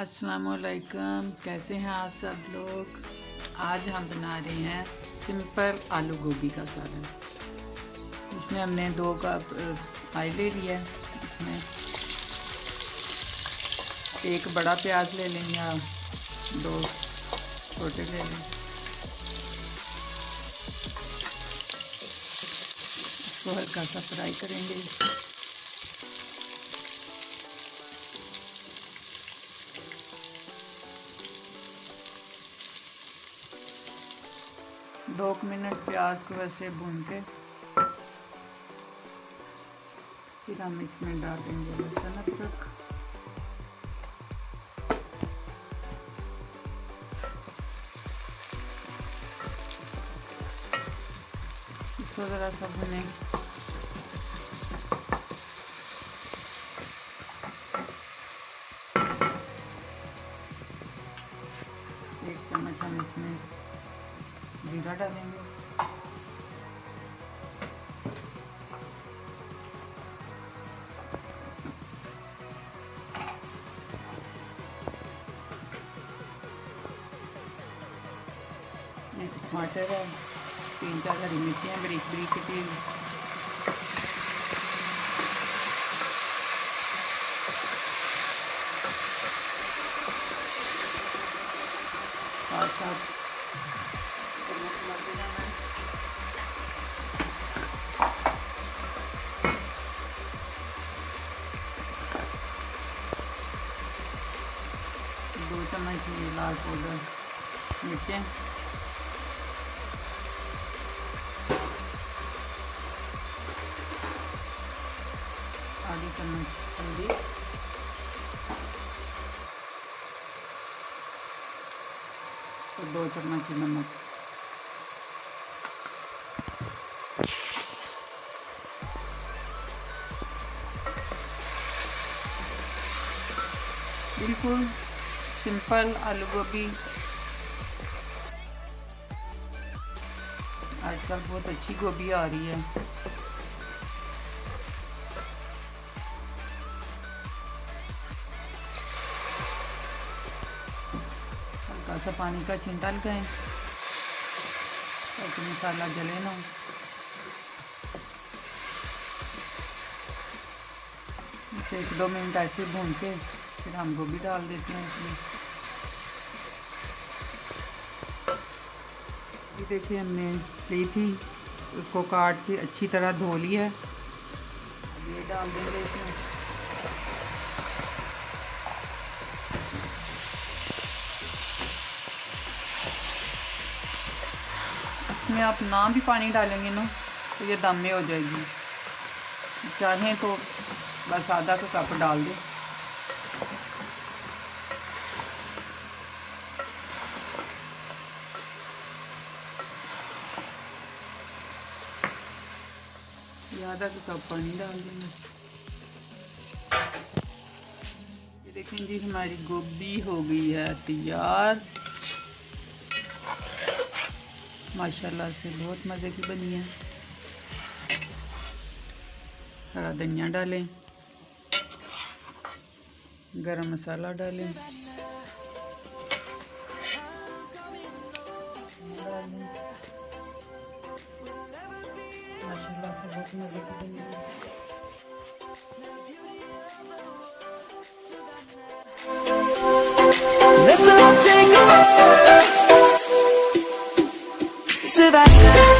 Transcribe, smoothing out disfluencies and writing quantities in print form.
अस्सलामुअलैकुम, कैसे हैं आप सब लोग। आज हम बना रहे हैं सिंपल आलू गोभी का सालन। इसमें हमने 2 कप ऑयल ले लिया है। इसमें एक बड़ा प्याज ले लें या 2 छोटे ले लें। इसको हल्का सा फ्राई करेंगे। दो मिनट प्याज को वैसे भून के फिर हम इसमें डालेंगे लहसुन अदरक। इसको ज़रा सा भुनें। एक चम्मच हम इसमें जीरा डालेंगे। एक टमाटर है, 3-4 हरी मिर्चियाँ बारीक बारीक कटी हुई, साथ 2 चम्मच लाल पाउडर मिर्चें, आधी चम्मच हल्दी, और 2 चम्मच नमक। बिल्कुल सिंपल आलू गोभी। आजकल बहुत अच्छी गोभी आ रही है। हल्का सा पानी का छींटा लगाएं ताकि मसाला जले ना। इसे 1-2 मिनट ऐसे भून के फिर हम गोभी डाल देते हैं इसमें। ये देखिए हमने ली थी, उसको काट के अच्छी तरह धो लिया है। अब ये डाल देंगे इसमें। इसमें आप ना भी पानी डालेंगे ना तो ये दम में हो जाएगी। चाहें तो बस आधा कप डाल दें। आधा कप पानी डाल देंगे। ये देखें जी, हमारी गोभी हो गई है तैयार। माशाल्लाह से बहुत मज़े की बनी है। हरा धनिया डालें, गरम मसाला डालें, माशाल्लाह से बहुत मज़े की बनी है। Let's all take a ride. Savannah.